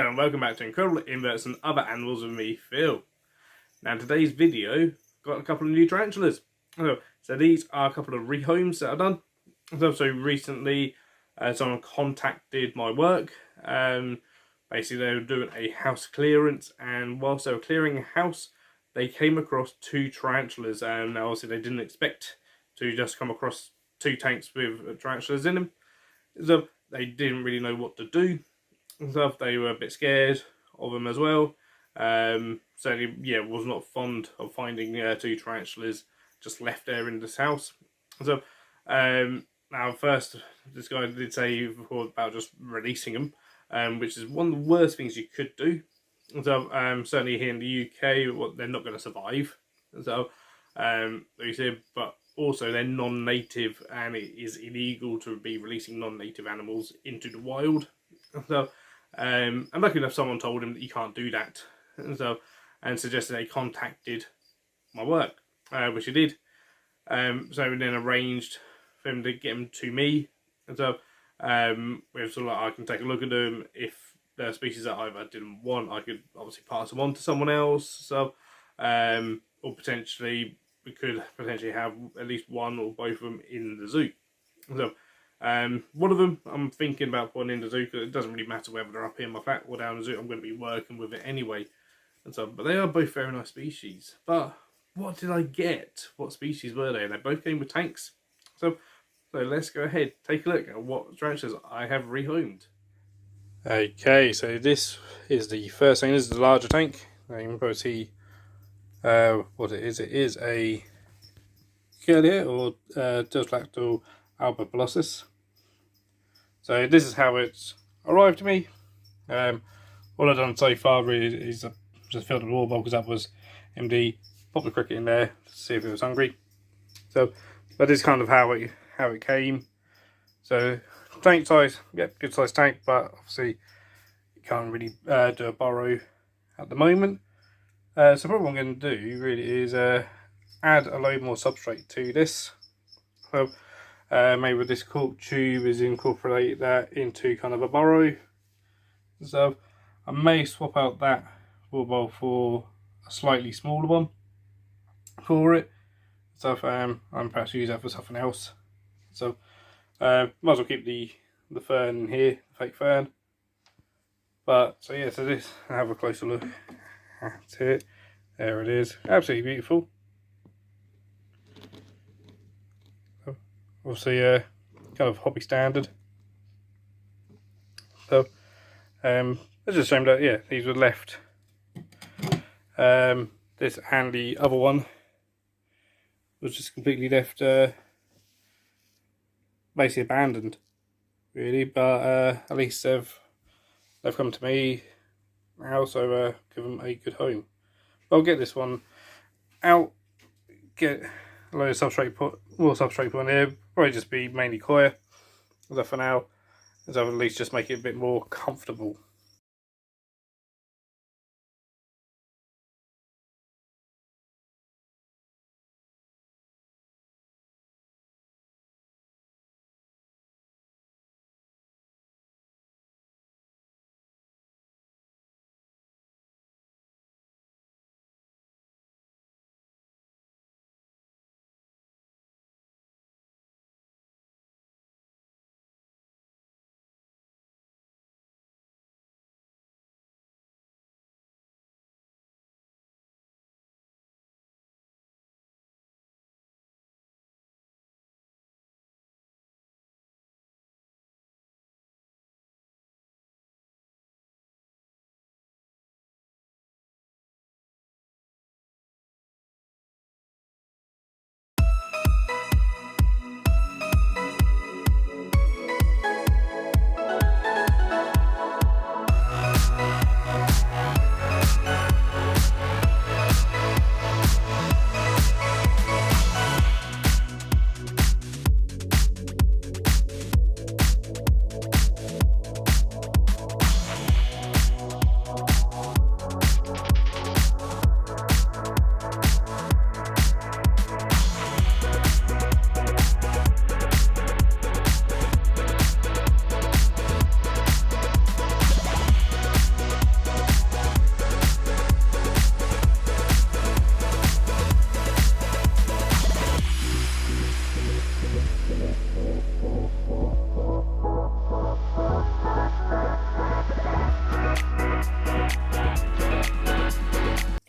and welcome back to Incredible Inverts and Other Animals with me, Phil. Now today's video got a couple of new tarantulas. So these are a couple of rehomes that I've done. So recently someone contacted my work. Basically they were doing a house clearance, and whilst they were clearing a house they came across two tarantulas, and obviously they didn't expect to just come across two tanks with tarantulas in them. So they didn't really know what to do. Stuff. They were a bit scared of them as well. Certainly, yeah, was not fond of finding two tarantulas just left there in this house. So, now first, this guy did say before about just releasing them, which is one of the worst things you could do. So, certainly here in the UK, well, they're not going to survive. So, they said, but also they're non-native, and it is illegal to be releasing non-native animals into the wild. So, and lucky enough, someone told him that you can't do that, and suggested they contacted my work, which he did. So we then arranged for him to get them to me, and so with sort of like, I can take a look at them. If they're species that I didn't want, I could obviously pass them on to someone else. So, or potentially we could potentially have at least one or both of them in the zoo. So. One of them I'm thinking about putting in the zoo, because it doesn't really matter whether they're up here in my flat or down the zoo. I'm going to be working with it anyway, and so. But they are both very nice species. But what did I get? What species were they? And they both came with tanks. So let's go ahead, take a look at what tarantulas I have rehomed. Okay, so this is the first thing. This is the larger tank. You can probably see what it is. It is a Curlia or Pterodactyl albicolossus. So this is how it's arrived to me. All I've done so far really is just filled the water bowl, because that was empty. Popped the cricket in there to see if it was hungry. So that is kind of how it came. So tank size, yep, good size tank, but obviously you can't really do a burrow at the moment. So probably what I'm going to do really is add a load more substrate to this. So maybe with this cork tube is incorporate that into kind of a burrow. So I may swap out that water bowl for a slightly smaller one for it. So I'm perhaps use that for something else. So might as well keep the fern in here, the fake fern. But so yeah, so this, have a closer look at it. There it is, absolutely beautiful. Obviously kind of hobby standard. So it's just a shame that, yeah, these were left. This and the other one was just completely left, basically abandoned, really. But at least they've come to me now, so give them a good home. I'll get this one out, get a load of substrate more substrate put in there. Probably just be mainly coir, so for now, so at least just make it a bit more comfortable.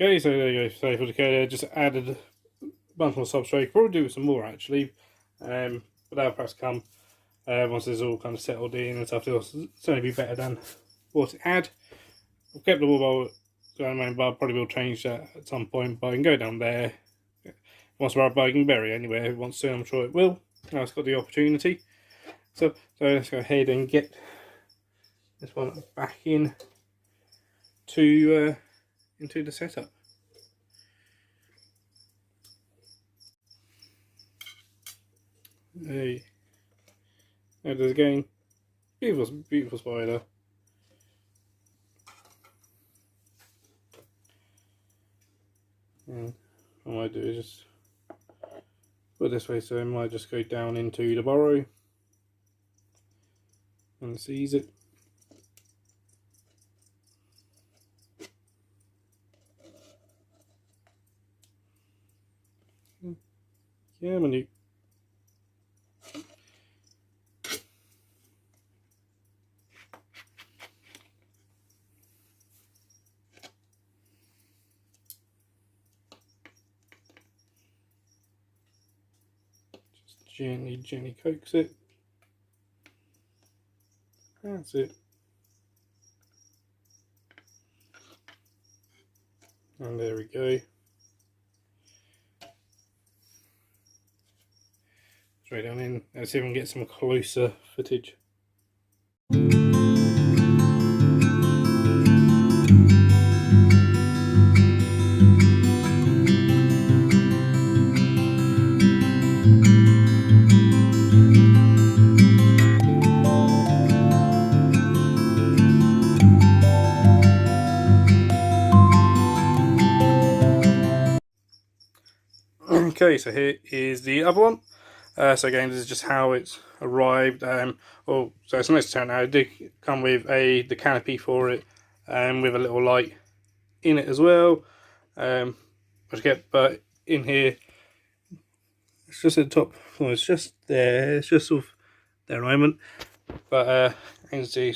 Okay, so there you go. So for the coda, just added a bunch more substrate. Probably do some more actually, but that'll perhaps come once it's all kind of settled in and stuff. It'll certainly be better than what it had. I've kept the wall bulb going, but I probably will change that at some point. But I can go down there. Once we're I can bury anywhere it wants to. I'm sure it will. Now it's got the opportunity. So let's go ahead and get this one back in to into the setup. Hey, there it is again. Beautiful, beautiful spider. And what I might do is just put it this way, so it might just go down into the burrow and seize it. Yeah, man. Just gently coax it. That's it. And there we go. Straight down in. Let's see if we can get some closer footage. Okay, so here is the other one. So again, this is just how it's arrived. So it's a nice turn out. It did come with the canopy for it, with a little light in it as well. But in here, it's just at the top. Well, it's just there. It's just sort of there at the moment. But as you can see,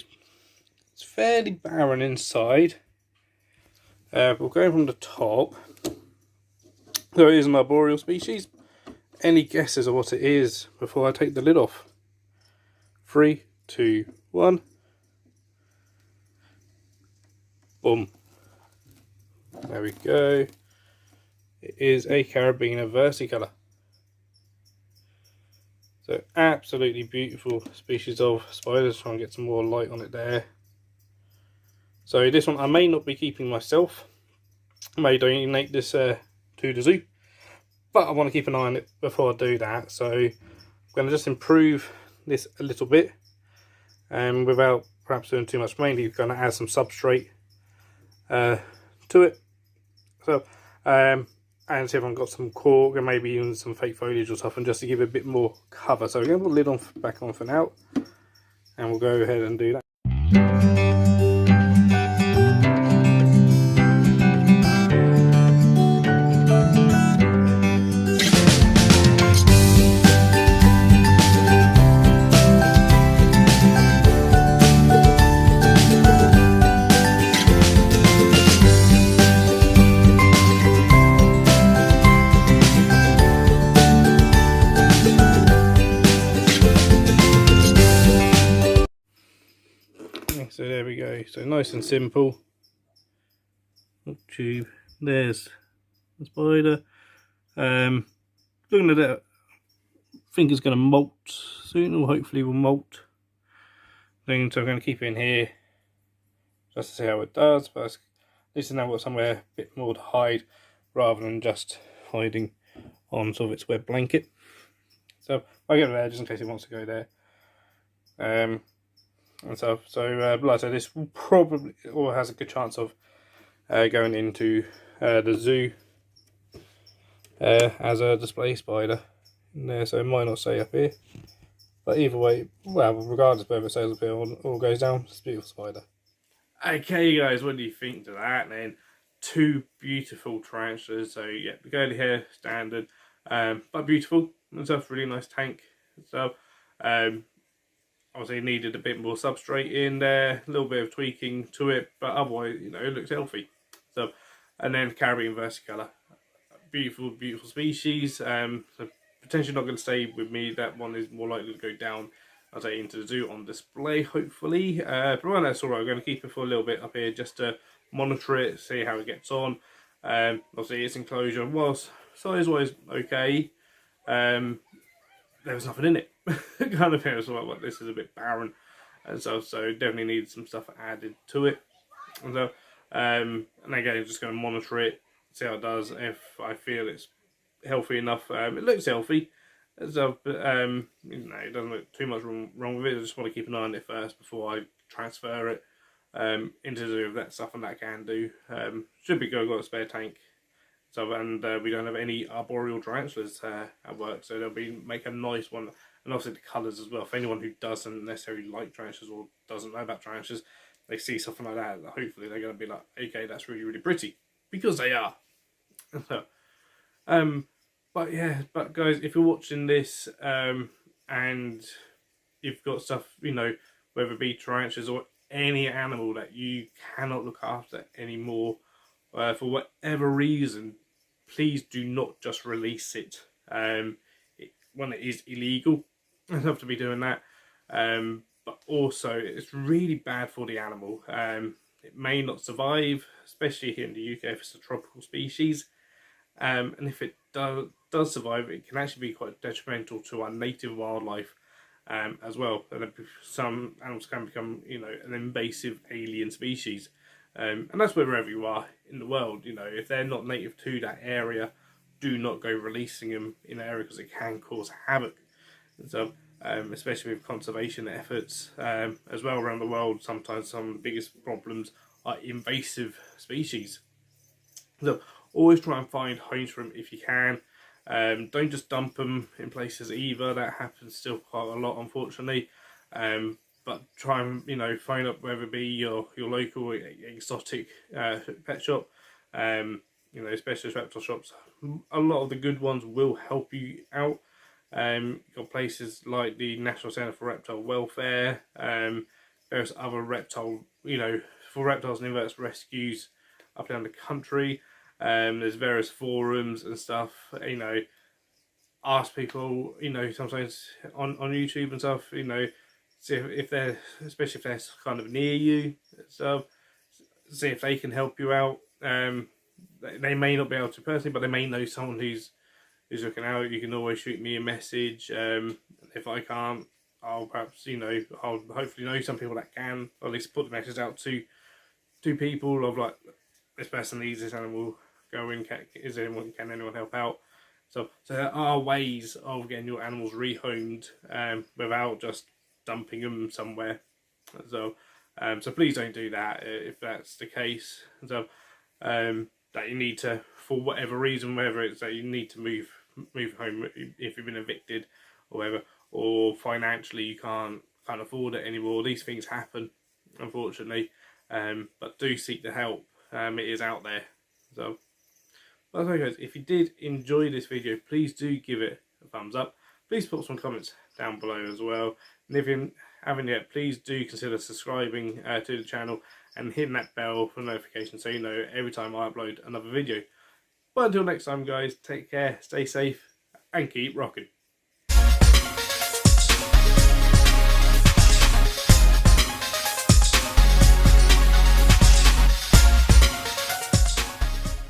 it's fairly barren inside. We're going from the top. So it is an arboreal species. Any guesses of what it is before I take the lid off? 3, 2, 1. Boom. There we go. It is a Carabiner versicolor. So absolutely beautiful species of spiders. Try and get some more light on it there. So this one I may not be keeping myself. I may donate this to the zoo, but I want to keep an eye on it before I do that. So I'm going to just improve this a little bit, and without perhaps doing too much, mainly going to add some substrate to it. So and see if I've got some cork and maybe even some fake foliage or something, just to give it a bit more cover. So we're going to put the lid on back on for now, and we'll go ahead and do that. So there we go. So nice and simple. Tube. There's the spider. Looking at it, I think it's going to molt soon, or hopefully will molt. So I'm going to keep it in here just to see how it does. But at least now I've got somewhere a bit more to hide, rather than just hiding on sort of its web blanket. So I'll get it there just in case it wants to go there. And stuff. So like I said, this will probably, or has a good chance of going into the zoo as a display spider in there. So it might not stay up here, but either way, well, regardless of whether it stays up here or goes down, it's a beautiful spider. Okay guys, what do you think to that then? 2 beautiful tarantulas. So yeah, the curly hair standard, but beautiful and stuff. Really nice tank. So obviously needed a bit more substrate in there, a little bit of tweaking to it, but otherwise, you know, it looks healthy. So And then Caribbean versicolor, beautiful, beautiful species. So potentially not going to stay with me. That one is more likely to go down, I'd say, into the zoo on display, hopefully. But well, that's alright. I'm going to keep it for a little bit up here just to monitor it, see how it gets on. Obviously, its enclosure was size-wise okay. There was nothing in it. Kind of thing. So like, well, this is a bit barren, and so definitely needs some stuff added to it. And so, and again, I'm just going to monitor it, see how it does. If I feel it's healthy enough, it looks healthy. So, but you know, it doesn't look too much wrong with it. I just want to keep an eye on it first before I transfer it into the zoo of that stuff, and that can do. Should be good. I've got a spare tank. So, and we don't have any arboreal tarantulas at work, so they'll make a nice one. And also the colours as well. For anyone who doesn't necessarily like tarantulas or doesn't know about tarantulas, they see something like that, hopefully they're going to be like, okay, that's really, really pretty. Because they are. So, but yeah, but guys, if you're watching this and you've got stuff, you know, whether it be tarantulas or any animal that you cannot look after anymore, for whatever reason, please do not just release it. One, it is illegal. I have to be doing that. But also, it's really bad for the animal. It may not survive, especially here in the UK if it's a tropical species. And if it does survive, it can actually be quite detrimental to our native wildlife as well. And some animals can become, you know, an invasive alien species. And that's wherever you are in the world, you know, if they're not native to that area, do not go releasing them in the area because it can cause havoc. And so, especially with conservation efforts as well around the world, sometimes some of the biggest problems are invasive species. So always try and find homes for them if you can. Don't just dump them in places either. That happens still quite a lot, unfortunately. But try and, you know, find out whether it be your local exotic pet shop, you know, specialist reptile shops. A lot of the good ones will help you out. You've got places like the National Centre for Reptile Welfare, various other reptile, you know, for reptiles and inverts rescues up and down the country. There's various forums and stuff, you know, ask people, you know, sometimes on YouTube and stuff, you know, see if they're, especially if they're kind of near you, so see if they can help you out. They may not be able to personally, but they may know someone who's looking out. You can always shoot me a message. If I can't, I'll perhaps, you know, I'll hopefully know some people that can, or at least put the message out to people of like, this person needs this animal. Go in. Can anyone help out? So there are ways of getting your animals rehomed without just dumping them somewhere. So so please don't do that if that's the case. So that you need to, for whatever reason, whether it's that you need to move home if you've been evicted or whatever, or financially you can't afford it anymore. These things happen, unfortunately. But do seek the help. It is out there. So, well, okay guys, if you did enjoy this video, please do give it a thumbs up. Please put some comments down below as well. And if you haven't yet, please do consider subscribing to the channel and hitting that bell for notifications so you know every time I upload another video. But until next time guys, take care, stay safe, and keep rocking.